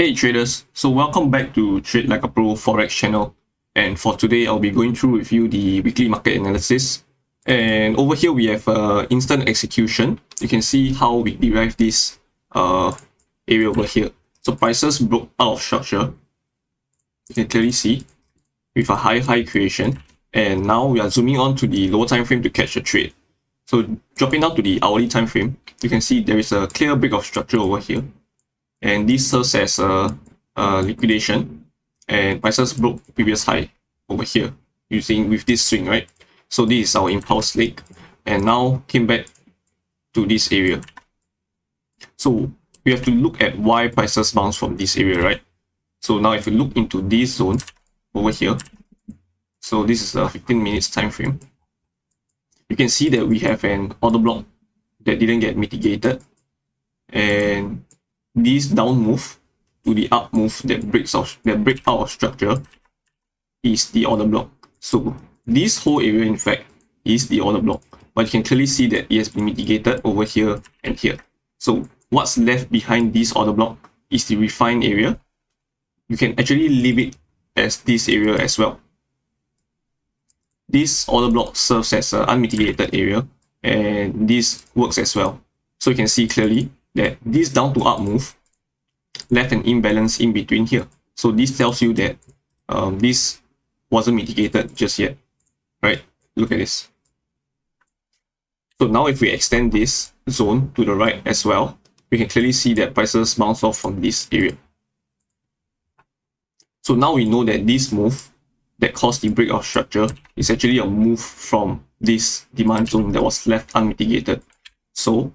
Hey traders, so welcome back to Trade Like a Pro Forex channel, and for today I'll be going through with you the weekly market analysis. And over here we have instant execution. You can see how we derive this area over here. So prices broke out of structure, you can clearly see, with a high creation, and now we are zooming on to the lower time frame to catch a trade. So dropping down to the hourly time frame, you can see there is a clear break of structure over here. And this serves as a liquidation, and prices broke previous high over here with this swing, right? So this is our impulse leg, and now came back to this area. So we have to look at why prices bounce from this area, right? So now if you look into this zone over here, so this is a 15 minutes time frame, you can see that we have an order block that didn't get mitigated, and this down move to the up move that break out of structure is the order block. So this whole area in fact is the order block, but you can clearly see that it has been mitigated over here and here. So what's left behind this order block is the refined area. You can actually leave it as this area as well. This order block serves as an unmitigated area, and this works as well. So you can see clearly that this down to up move left an imbalance in between here. So this tells you that this wasn't mitigated just yet, right? Look at this. So now if we extend this zone to the right as well, we can clearly see that prices bounce off from this area. So now we know that this move that caused the break of structure is actually a move from this demand zone that was left unmitigated. So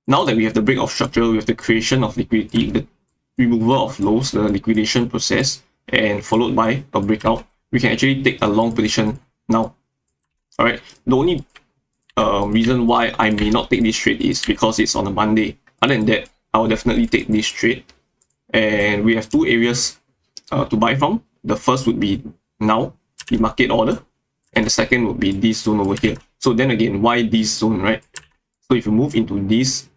now that we have the break of structure, we have the creation of liquidity, the removal of lows, the liquidation process, and followed by a breakout, we can actually take a long position now. Alright, the only reason why I may not take this trade is because it's on a Monday. Other than that, I will definitely take this trade. And we have two areas to buy from. The first would be now, the market order, and the second would be this zone over here. So then again, why this zone, right? So if you move into this,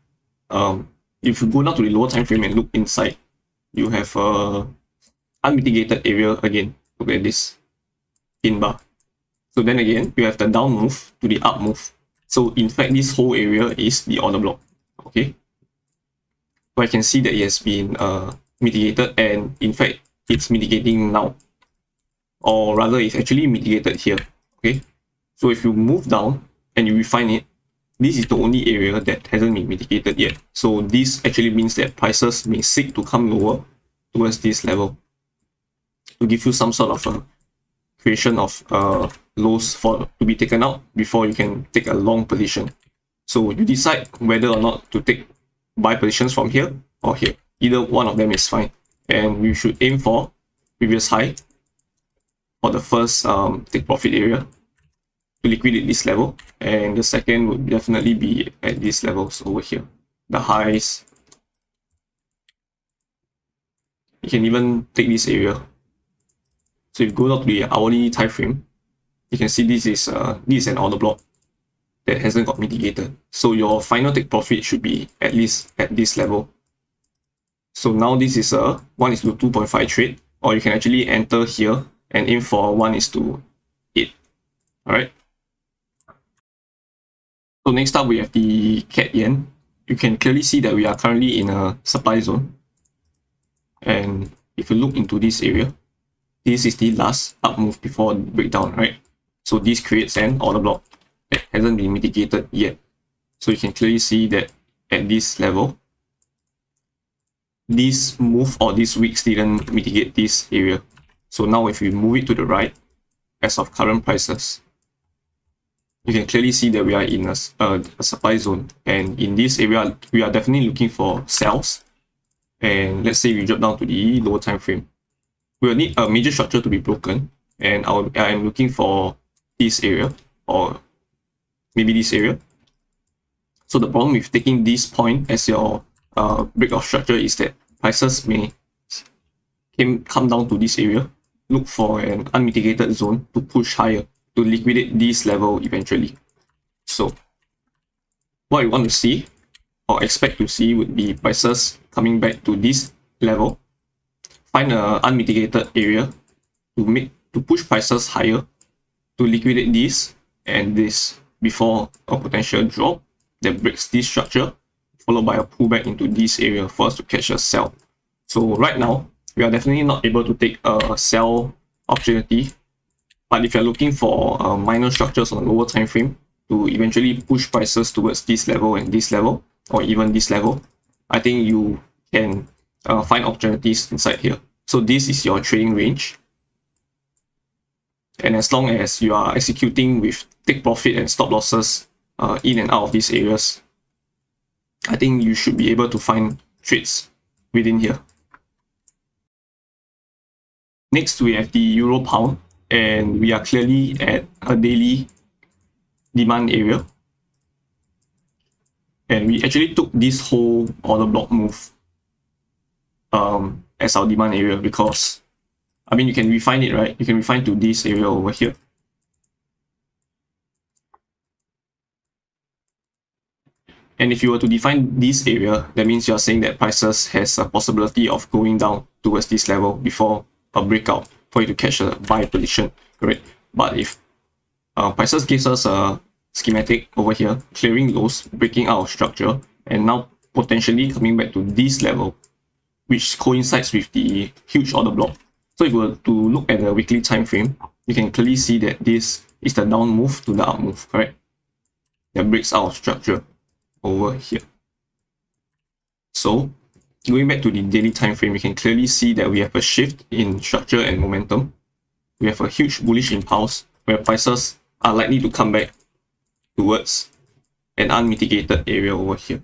if you go down to the lower time frame and look inside, you have a unmitigated area again. Look at this in bar. So then again, you have the down move to the up move. So in fact, this whole area is the order block. Okay. So I can see that it has been mitigated, and in fact, it's mitigating now, or rather, it's actually mitigated here. Okay. So if you move down and you refine it, this is the only area that hasn't been mitigated yet. So this actually means that prices may seek to come lower towards this level to give you some sort of a creation of lows to be taken out before you can take a long position. So you decide whether or not to take buy positions from here or here. Either one of them is fine. And we should aim for previous high for the first take profit area to liquidate this level, and the second would definitely be at these levels over here, the highs. You can even take this area. So if you go down to the hourly time frame, you can see this is an order block that hasn't got mitigated. So your final take profit should be at least at this level. So now this is a 1:2.5 trade, or you can actually enter here and aim for 1:8. Alright. So next up we have the CAD yen. You can clearly see that we are currently in a supply zone. And if you look into this area, this is the last up move before the breakdown, right? So this creates an order block that hasn't been mitigated yet. So you can clearly see that at this level, this move or these wicks didn't mitigate this area. So now if we move it to the right, as of current prices, you can clearly see that we are in a supply zone, and in this area we are definitely looking for sells. And let's say we drop down to the lower time frame, we will need a major structure to be broken, and I am looking for this area, or maybe this area. So the problem with taking this point as your break of structure is that prices may come down to this area, look for an unmitigated zone to push higher, to liquidate this level eventually. So what we want to see or expect to see would be prices coming back to this level, find an unmitigated area to push prices higher, to liquidate this and this before a potential drop that breaks this structure, followed by a pullback into this area for us to catch a sell. So right now, we are definitely not able to take a sell opportunity, but if you're looking for minor structures on a lower time frame to eventually push prices towards this level and this level, or even this level, I think you can find opportunities inside here. So this is your trading range. And as long as you are executing with take profit and stop losses in and out of these areas, I think you should be able to find trades within here. Next, we have the Euro Pound, and we are clearly at a daily demand area. And we actually took this whole order block move as our demand area because, I mean, you can refine it, right? You can refine to this area over here. And if you were to define this area, that means you're saying that prices has a possibility of going down towards this level before a breakout for you to catch a buy position, correct? But if prices gives us a schematic over here, clearing lows, breaking out of structure, and now potentially coming back to this level, which coincides with the huge order block. So if you were to look at the weekly time frame, you can clearly see that this is the down move to the up move, correct? That breaks out of structure over here. So going back to the daily time frame, you can clearly see that we have a shift in structure and momentum. We have a huge bullish impulse where prices are likely to come back towards an unmitigated area over here.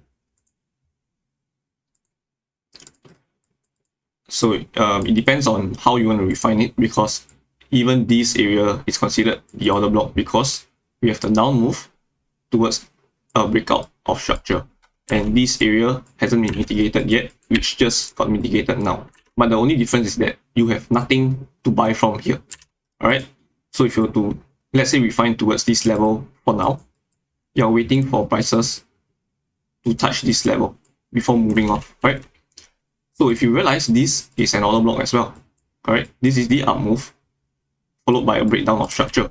So it depends on how you want to refine it, because even this area is considered the order block because we have the down move towards a breakout of structure, and this area hasn't been mitigated yet, which just got mitigated now. But the only difference is that you have nothing to buy from here. All right, so if you were to, let's say, refine towards this level for now, you're waiting for prices to touch this level before moving off, right? So if you realize this is an order block as well, correct? This is the up move followed by a breakdown of structure.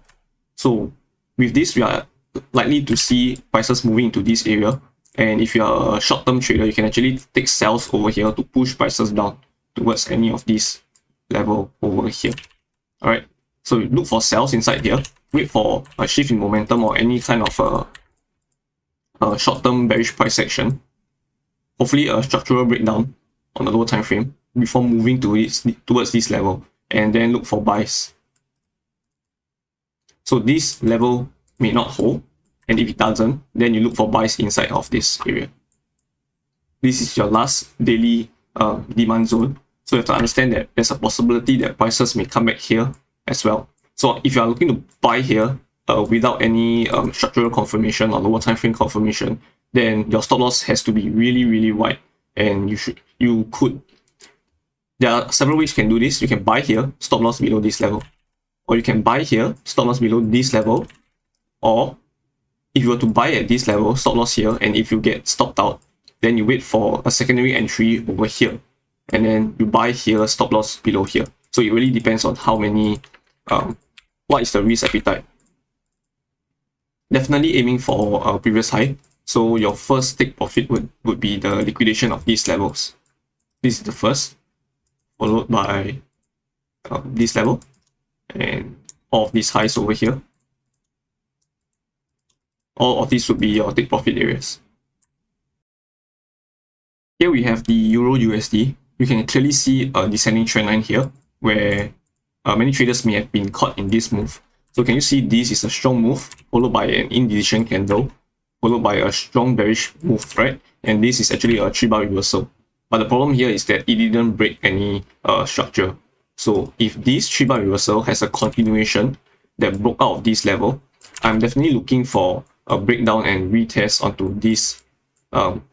So with this, we are likely to see prices moving into this area. And if you are a short-term trader, you can actually take sells over here to push prices down towards any of these level over here. All right. So look for sells inside here. Wait for a shift in momentum or any kind of a short-term bearish price action. Hopefully a structural breakdown on the lower time frame before moving towards this level, and then look for buys. So this level may not hold, and if it doesn't, then you look for buys inside of this area. This is your last daily demand zone. So you have to understand that there's a possibility that prices may come back here as well. So if you are looking to buy here without any structural confirmation or lower time frame confirmation, then your stop loss has to be really, really wide. And there are several ways you can do this. You can buy here, stop loss below this level, or you can buy here, stop loss below this level, or if you were to buy at this level, stop loss here, and if you get stopped out, then you wait for a secondary entry over here, and then you buy here, stop loss below here. So it really depends on how many, what is the risk appetite. Definitely aiming for a previous high. So your first take profit would be the liquidation of these levels. This is the first, followed by this level, and all of these highs over here. All of these would be your take profit areas. Here we have the Euro USD. You can clearly see a descending trend line here, where many traders may have been caught in this move. So can you see this is a strong move, followed by an indecision candle, followed by a strong bearish move, right? And this is actually a 3-bar reversal. But the problem here is that it didn't break any structure. So if this 3-bar reversal has a continuation that broke out of this level, I'm definitely looking for a breakdown and retest onto this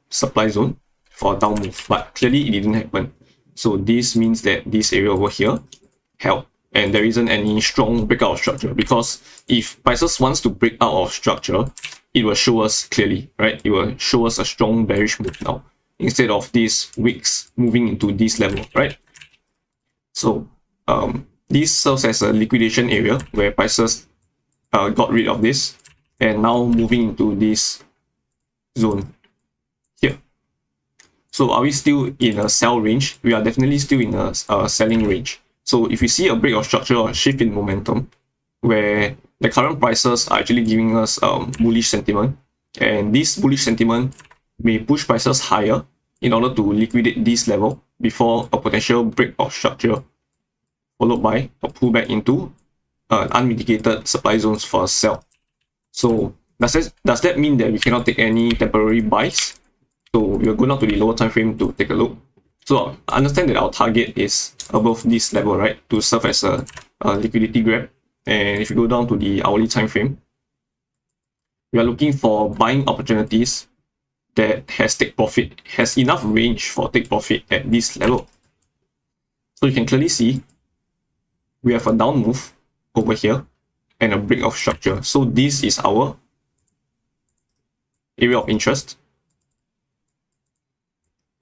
supply zone for a down move. But clearly it didn't happen. So this means that this area over here held, and there isn't any strong breakout of structure, because if prices wants to break out of structure, it will show us clearly, right? It will show us a strong bearish move now. instead of these wicks moving into this level, right? So this serves as a liquidation area where prices got rid of this and now moving into this zone here. So are we still in a sell range? We are definitely still in a selling range. So if we see a break of structure or a shift in momentum where the current prices are actually giving us bullish sentiment, and this bullish sentiment may push prices higher in order to liquidate this level before a potential break of structure followed by a pullback into unmitigated supply zones for a sell. So does that mean that we cannot take any temporary buys? So we'll go down to the lower time frame to take a look. So understand that our target is above this level, right, to serve as a liquidity grab. And if you go down to the hourly time frame, we are looking for buying opportunities that has enough range for take profit at this level. So you can clearly see we have a down move over here and a break of structure. So this is our area of interest.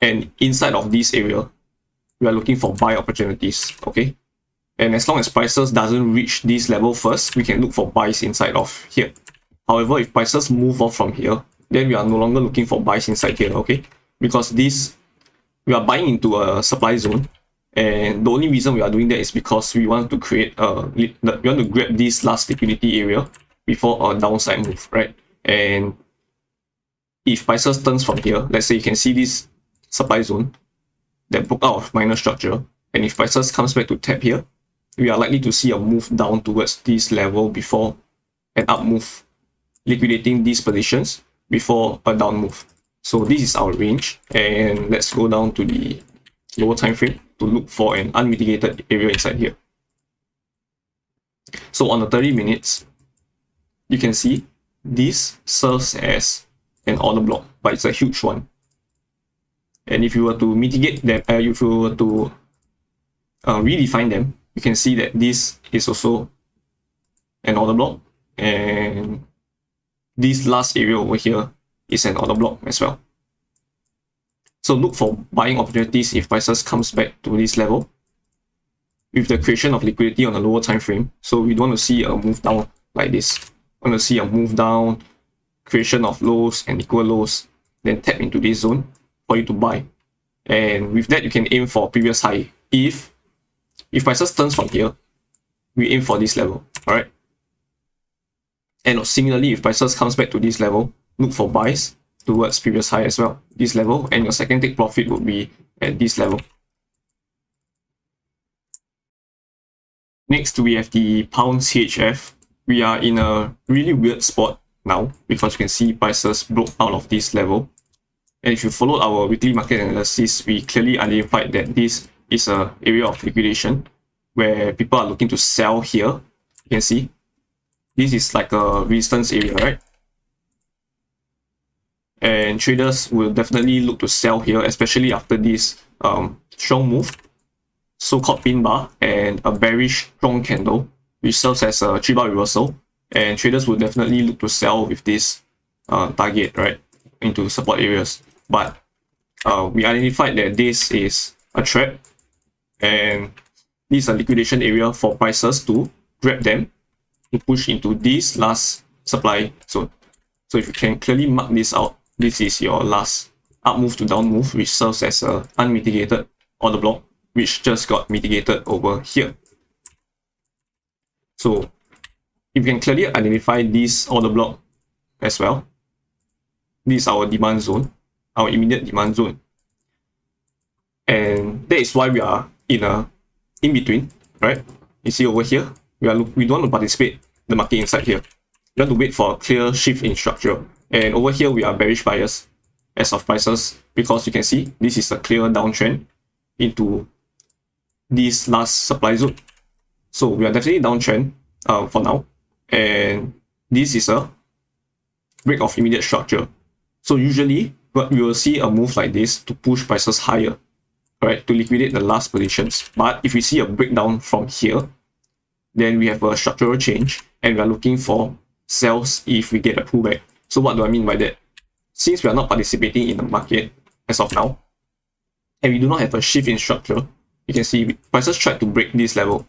And inside of this area, we are looking for buy opportunities, okay? And as long as prices doesn't reach this level first, we can look for buys inside of here. However, if prices move off from here, then we are no longer looking for buys inside here, okay? Because we are buying into a supply zone, and the only reason we are doing that is because we want to create we want to grab this last liquidity area before a downside move, right? And if prices turns from here, let's say you can see this supply zone that broke out of minor structure, and if prices comes back to tap here, we are likely to see a move down towards this level before an up move, liquidating these positions before a down move. So this is our range, and let's go down to the lower time frame to look for an unmitigated area inside here. So on the 30 minutes, you can see this serves as an order block, but it's a huge one. And if you were to mitigate them, if you were to redefine them, you can see that this is also an order block, and this last area over here is an order block as well. So look for buying opportunities if prices comes back to this level with the creation of liquidity on a lower time frame. So we don't want to see a move down like this. We want to see a move down, creation of lows and equal lows, then tap into this zone for you to buy. And with that, you can aim for previous high. If prices turns from here, we aim for this level, all right? And similarly, if prices comes back to this level, look for buys towards previous high as well, this level, and your second take profit would be at this level. Next, we have the pound CHF. We are in a really weird spot now because you can see prices broke out of this level. And if you follow our weekly market analysis, we clearly identified that this is an area of liquidation where people are looking to sell here. You can see this is like a resistance area, right? And traders will definitely look to sell here, especially after this strong move, so-called pin bar, and a bearish strong candle, which serves as a 3-bar reversal. And traders will definitely look to sell with this target, right, into support areas. But we identified that this is a trap, and this is a liquidation area for prices to grab them to push into this last supply zone. So if you can clearly mark this out, this is your last up move to down move, which serves as an unmitigated order block, which just got mitigated over here. So if you can clearly identify this order block as well, this is our demand zone, our immediate demand zone. And that is why we are in a in-between, right? You see over here, we don't want to participate the market inside here. We want to wait for a clear shift in structure. And over here, we are bearish buyers as of prices, because you can see this is a clear downtrend into this last supply zone. So we are definitely downtrend for now. And this is a break of immediate structure. So usually, we will see a move like this to push prices higher, right, to liquidate the last positions. But if we see a breakdown from here, then we have a structural change, and we are looking for sells if we get a pullback. So what do I mean by that? Since we are not participating in the market, as of now, and we do not have a shift in structure. You can see prices tried to break this level,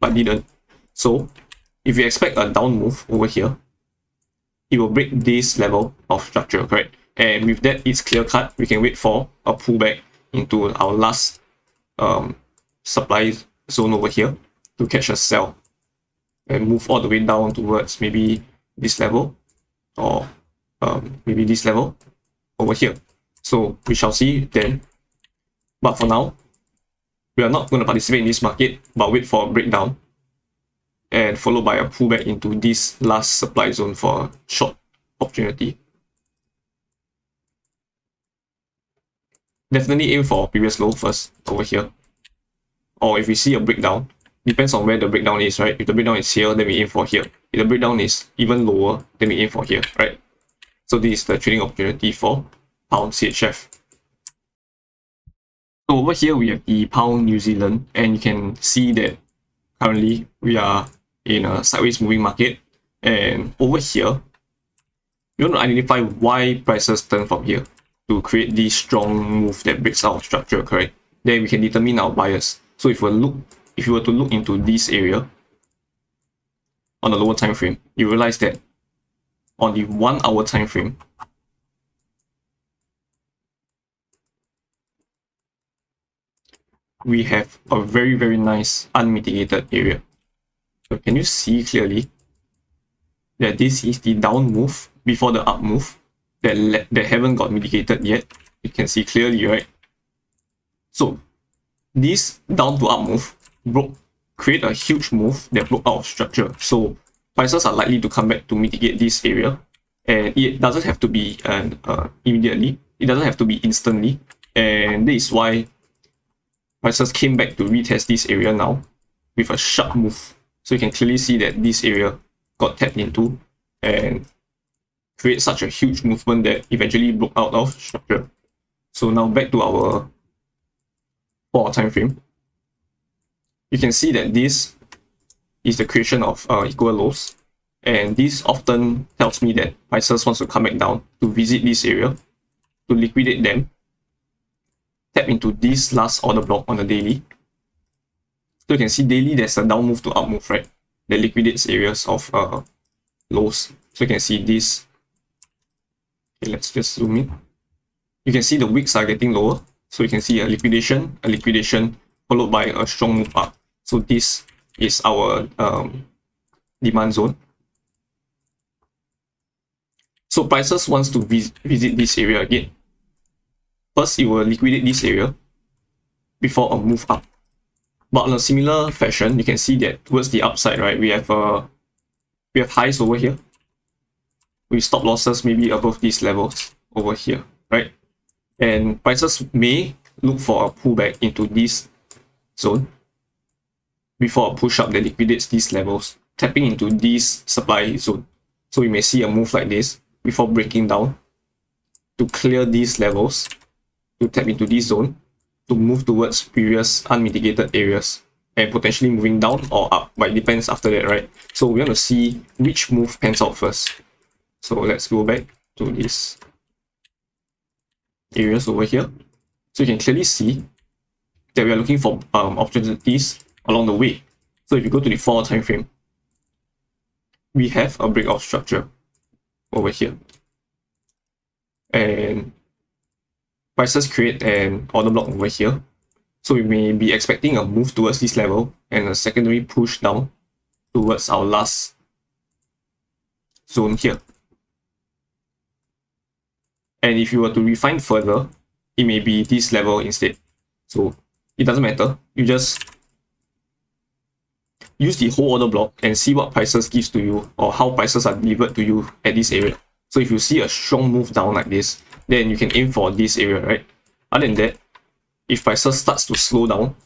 but didn't. So if you expect a down move over here, it will break this level of structure, correct? And with that, it's clear cut. We can wait for a pullback into our last supply zone over here to catch a sell and move all the way down towards maybe this level, or maybe this level over here. So we shall see then. But for now, we are not going to participate in this market, but wait for a breakdown and followed by a pullback into this last supply zone for a short opportunity. Definitely aim for previous low first over here. Or if we see a breakdown, depends on where the breakdown is, right? If the breakdown is here, then we aim for here. If the breakdown is even lower, then we aim for here, right? So this is the trading opportunity for pound CHF. So over here we have the pound New Zealand, and you can see that currently we are in a sideways moving market, and over here we want to identify why prices turn from here to create this strong move that breaks out of structure, correct? Then we can determine our bias. So if you were to look into this area on the lower time frame, you realize that on the 1 hour time frame, we have a very nice unmitigated area. So can you see clearly that this is the down move before the up move that haven't got mitigated yet? You can see clearly, right? So this down to up move create a huge move that broke out of structure. So prices are likely to come back to mitigate this area, and it doesn't have to be immediately. It doesn't have to be instantly, and this is why prices came back to retest this area now with a sharp move. So you can clearly see that this area got tapped into and create such a huge movement that eventually broke out of structure. So now back to our 4 hour time frame. You can see that this is the creation of equal lows, and this often tells me that prices wants to come back down to visit this area, to liquidate them, tap into this last order block on the daily. So you can see daily there's a down move to up move, right? That liquidates areas of lows. So you can see this. Okay, let's just zoom in. You can see the wicks are getting lower. So you can see a liquidation, followed by a strong move up. So this is our demand zone. So prices wants to visit this area again. First, it will liquidate this area before a move up. But on a similar fashion, you can see that towards the upside, right, we have highs over here. We stop losses maybe above these levels over here, right? And prices may look for a pullback into this zone before a push up that liquidates these levels, tapping into this supply zone. So we may see a move like this before breaking down to clear these levels, to tap into this zone, to move towards previous unmitigated areas and potentially moving down or up, but it depends after that, right? So we want to see which move pans out first. So let's go back to these areas over here. So you can clearly see that we are looking for opportunities along the way. So if you go to the 4 hour time frame, we have a breakout structure over here, and prices create an order block over here. So we may be expecting a move towards this level and a secondary push down towards our last zone here. And if you were to refine further, it may be this level instead. So it doesn't matter. You just use the whole order block and see what prices gives to you, or how prices are delivered to you at this area. So if you see a strong move down like this, then you can aim for this area, right? Other than that, if prices starts to slow down,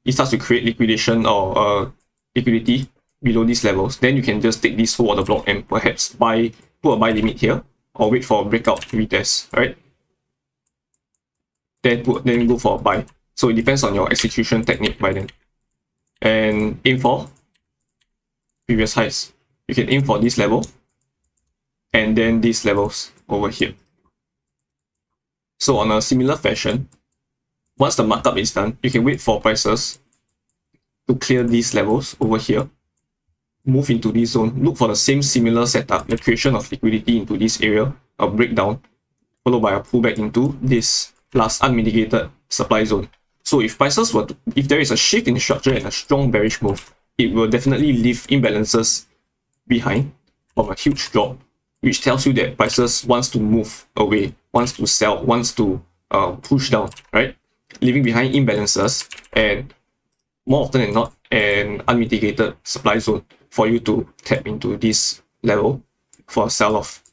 it starts to create liquidation or liquidity below these levels, then you can just take this whole order block and perhaps put a buy limit here, or wait for a breakout retest, right? Then go for a buy. So it depends on your execution technique by then. And aim for previous highs. You can aim for this level and then these levels over here. So on a similar fashion, once the markup is done, you can wait for prices to clear these levels over here, move into this zone, look for the same similar setup, the creation of liquidity into this area, a breakdown, followed by a pullback into this last unmitigated supply zone. So if prices were to, if there is a shift in the structure and a strong bearish move, it will definitely leave imbalances behind from a huge drop, which tells you that prices wants to move away, wants to sell, wants to push down, right? Leaving behind imbalances and more often than not an unmitigated supply zone for you to tap into this level for a sell-off.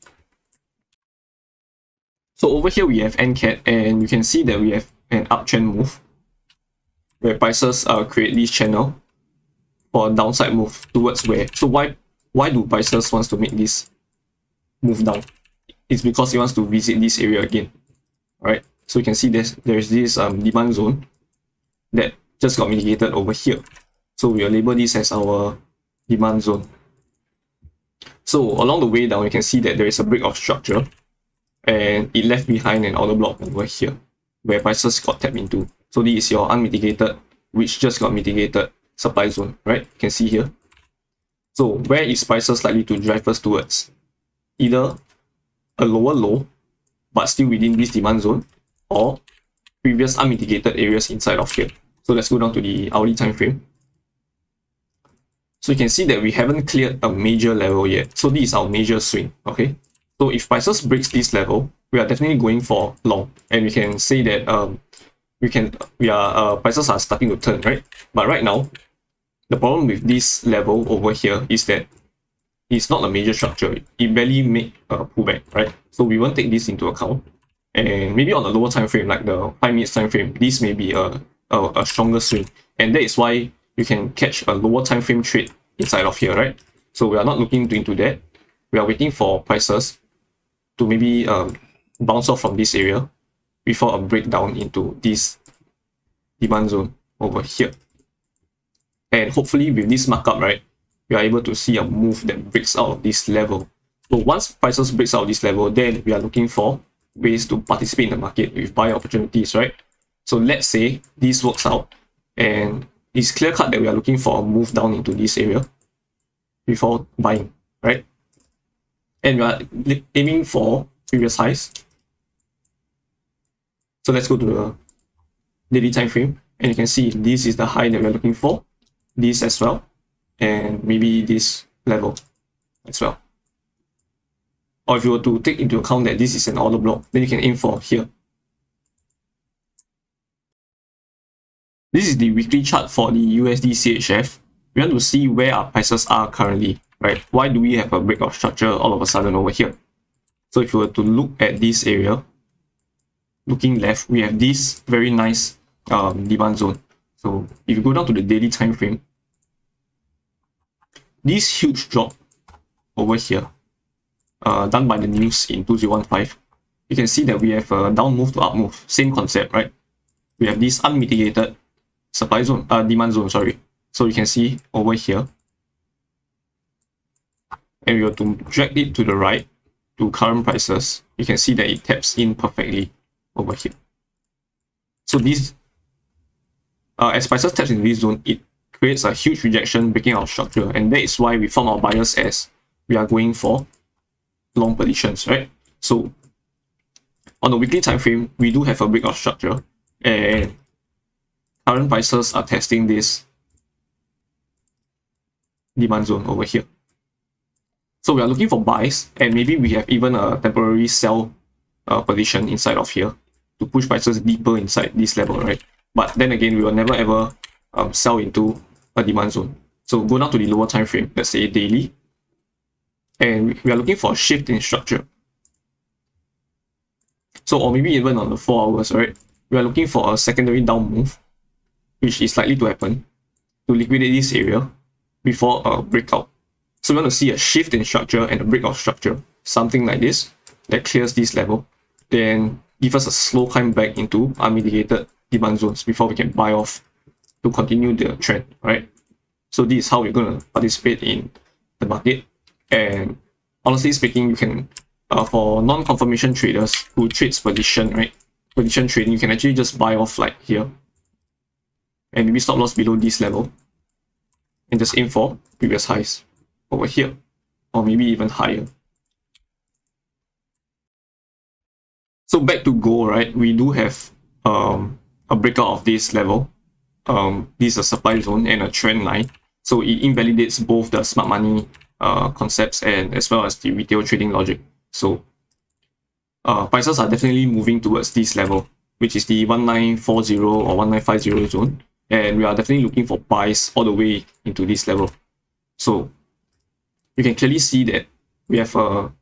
So over here we have NCAD, and you can see that we have an uptrend move where prices create this channel for a downside move towards where. So why do prices wants to make this move down? It's because it wants to visit this area again. Alright, so you can see there's this demand zone that just got mitigated over here. So we will label this as our demand zone. So along the way down, you can see that there is a break of structure, and it left behind an order block over here where prices got tapped into. So this is your unmitigated, which just got mitigated supply zone, right? You can see here. So where is prices likely to drive us towards? Either a lower low, but still within this demand zone, or previous unmitigated areas inside of here. So let's go down to the hourly time frame. So you can see that we haven't cleared a major level yet. So this is our major swing, okay? So if prices breaks this level, we are definitely going for long, and we can say that prices are starting to turn, right? But right now, the problem with this level over here is that it's not a major structure. It barely made a pullback, right? So we won't take this into account. And maybe on a lower time frame, like the 5 minutes time frame, this may be a stronger swing, and that is why you can catch a lower time frame trade inside of here, right? So we are not looking into that. We are waiting for prices to maybe bounce off from this area before a breakdown into this demand zone over here. And hopefully with this markup, right, we are able to see a move that breaks out of this level. So once prices breaks out of this level, then we are looking for ways to participate in the market with buy opportunities, right? So let's say this works out, and it's clear cut that we are looking for a move down into this area before buying, right? And we are aiming for previous highs. So let's go to the daily time frame, and you can see this is the high that we're looking for, this as well, and maybe this level as well. Or if you were to take into account that this is an order block, then you can aim for here. This is the weekly chart for the USDCHF. We want to see where our prices are currently, right? Why do we have a break of structure all of a sudden over here? So if you were to look at this area, looking left, we have this very nice demand zone. So if you go down to the daily time frame, this huge drop over here, done by the news in 2015, you can see that we have a down move to up move. Same concept, right? We have this unmitigated supply zone, demand zone, sorry. So you can see over here, and we were to drag it to the right to current prices, you can see that it taps in perfectly over here. So this, as prices taps in this zone, it creates a huge rejection, breaking our structure, and that is why we found our buyers as we are going for long positions, right? So on the weekly time frame, we do have a break of structure, and current prices are testing this demand zone over here. So we are looking for buys, and maybe we have even a temporary sell position inside of here to push prices deeper inside this level, right? But then again, we will never ever sell into a demand zone. So go down to the lower time frame, let's say daily, and we are looking for a shift in structure. So, or maybe even on the 4 hours, right? We are looking for a secondary down move, which is likely to happen, to liquidate this area before a breakout. So we want to see a shift in structure and a break of structure, something like this, that clears this level, then give us a slow climb back into unmitigated demand zones before we can buy off to continue the trend, right? So this is how we're going to participate in the market. And honestly speaking, you can, for non-confirmation traders who trades position, right, position trading, you can actually just buy off like here, and maybe stop loss below this level, and just aim for previous highs over here, or maybe even higher. So back to gold, right? We do have a breakout of this level. This is a supply zone and a trend line. So it invalidates both the smart money concepts and as well as the retail trading logic. So prices are definitely moving towards this level, which is the 1940 or 1950 zone. And we are definitely looking for buys all the way into this level. So you can clearly see that we have a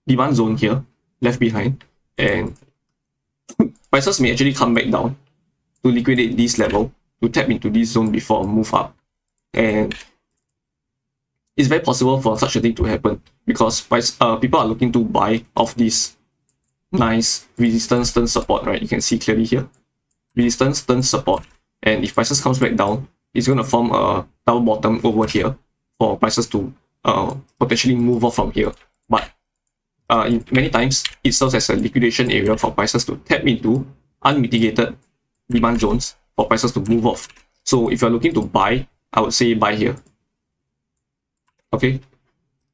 demand zone here left behind, and prices may actually come back down to liquidate this level, to tap into this zone before a move up. And it's very possible for such a thing to happen because people are looking to buy off this nice resistance turn support, right? You can see clearly here, resistance turn support. And if prices comes back down, it's going to form a double bottom over here for prices to potentially move off from here. But many times it serves as a liquidation area for prices to tap into unmitigated demand zones for prices to move off. So if you're looking to buy, I would say buy here. Okay,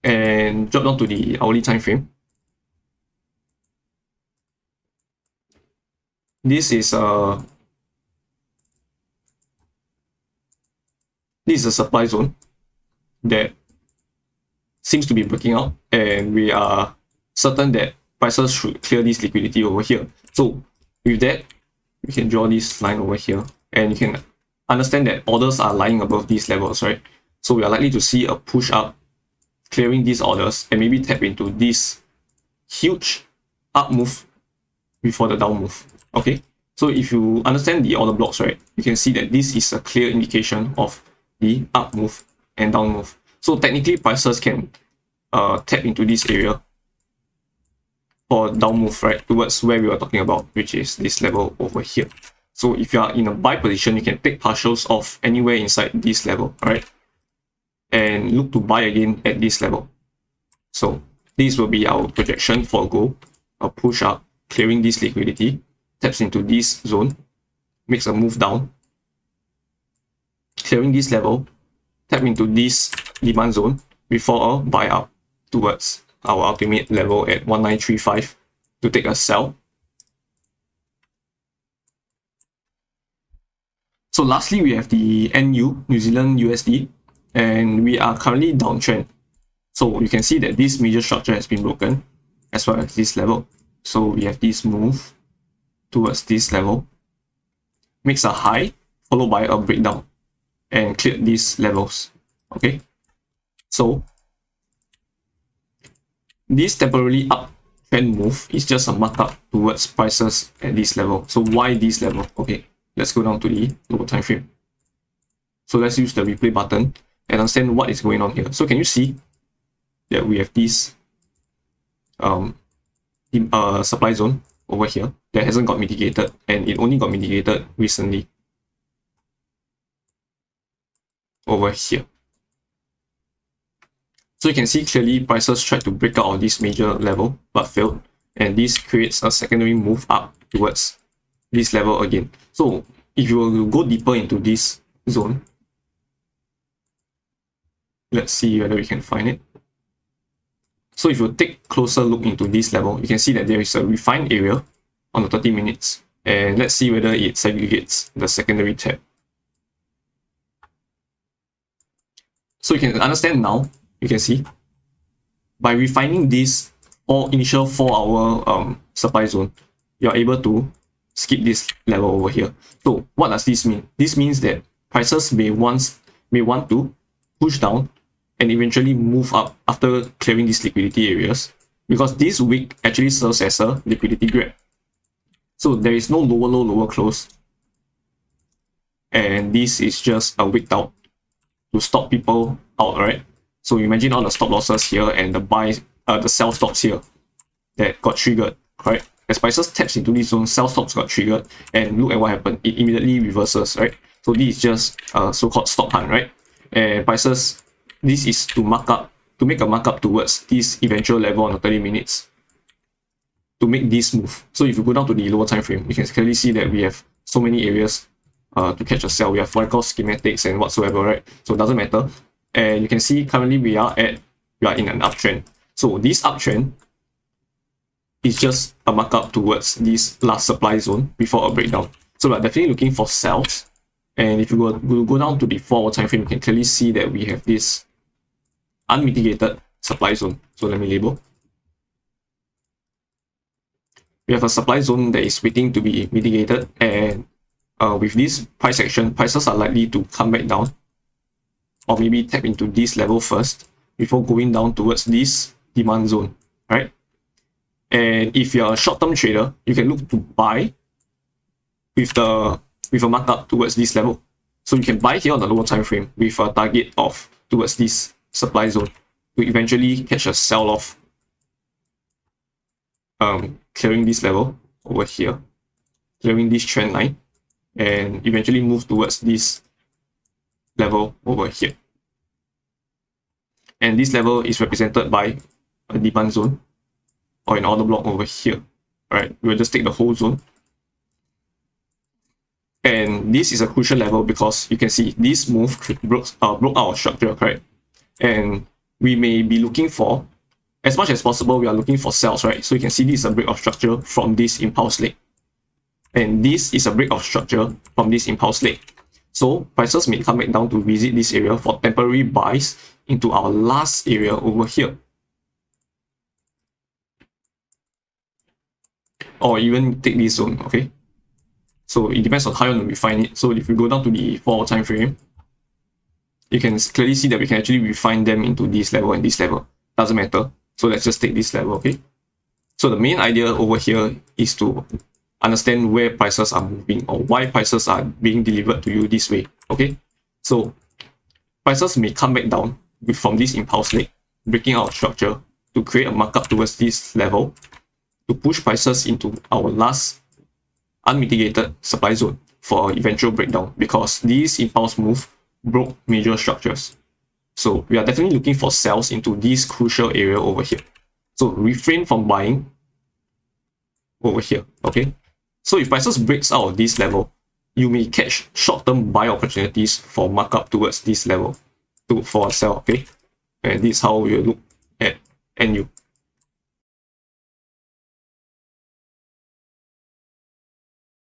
and drop down to the hourly time frame. This is a supply zone that seems to be breaking out, and we are certain that prices should clear this liquidity over here. So with that, you can draw this line over here, and you can understand that orders are lying above these levels, right? So we are likely to see a push up, clearing these orders, and maybe tap into this huge up move before the down move. Okay, so if you understand the order blocks, right, you can see that this is a clear indication of the up move and down move. So technically prices can tap into this area for down move, right, towards where we were talking about, which is this level over here. So if you are in a buy position, you can take partials off anywhere inside this level, right, and look to buy again at this level. So this will be our projection for gold. A push up, clearing this liquidity, taps into this zone, makes a move down, clearing this level, tap into this demand zone before a buy up towards our ultimate level at 1935 to take a sell. So lastly, we have the NU, New Zealand USD, and we are currently downtrend. So you can see that this major structure has been broken as well as this level. So we have this move towards this level, makes a high, followed by a breakdown, and cleared these levels. Okay, so this temporarily uptrend move is just a markup towards prices at this level. So why this level? Okay, let's go down to the lower time frame. So let's use the replay button and understand what is going on here. So can you see that we have this supply zone over here that hasn't got mitigated, and it only got mitigated recently over here. So you can see clearly prices tried to break out of this major level but failed, and this creates a secondary move up towards this level again. So if you will go deeper into this zone, let's see whether we can find it. So if you take a closer look into this level, you can see that there is a refined area on the 30 minutes, and let's see whether it segregates the secondary tab. So you can understand now, you can see, by refining this initial 4-hour supply zone, you are able to skip this level over here. So what does this mean? This means that prices may want to push down and eventually move up after clearing these liquidity areas, because this wick actually serves as a liquidity grab. So there is no lower low, lower close, and this is just a wick out to stop people out, right? So imagine all the stop losses here and the sell stops here that got triggered, right? As prices taps into this zone, sell stops got triggered, and look at what happened. It immediately reverses, right? So this is just a so-called stop hunt, right? And prices, this is to make a markup towards this eventual level on the 30 minutes. to make this move. So if you go down to the lower time frame, you can clearly see that we have so many areas to catch a sell. We have what I call schematics and whatsoever, right? So it doesn't matter. And you can see currently we are in an uptrend. So this uptrend is just a markup towards this last supply zone before a breakdown. So we're definitely looking for sells. And if you go down to the 4-hour time frame, you can clearly see that we have this unmitigated supply zone. So let me label. We have a supply zone that is waiting to be mitigated, and with this price action, prices are likely to come back down or maybe tap into this level first before going down towards this demand zone, right? And if you're a short-term trader, you can look to buy with a markup towards this level. So you can buy here on the lower time frame with a target of towards this supply zone to eventually catch a sell off, clearing this level over here, clearing this trend line, and eventually move towards this level over here. And this level is represented by a demand zone or an order block over here. Right, we'll just take the whole zone. And this is a crucial level because you can see this move broke our structure, correct? And we may be looking for, as much as possible, we are looking for sells, right? So you can see this is a break of structure from this impulse leg. And this is a break of structure from this impulse leg. So prices may come back down to visit this area for temporary buys into our last area over here. Or even take this zone, okay? So it depends on how you want to refine it. So if you go down to the 4-hour time frame, you can clearly see that we can actually refine them into this level and this level. Doesn't matter. So let's just take this level, okay? So the main idea over here is to understand where prices are moving or why prices are being delivered to you this way, okay? So prices may come back down from this impulse leg, breaking our structure to create a markup towards this level to push prices into our last unmitigated supply zone for eventual breakdown, because this impulse move broke major structures. So we are definitely looking for sells into this crucial area over here. So refrain from buying over here, okay? So if prices breaks out of this level, you may catch short-term buy opportunities for markup towards this level for a sell, okay? And this is how we look at NU.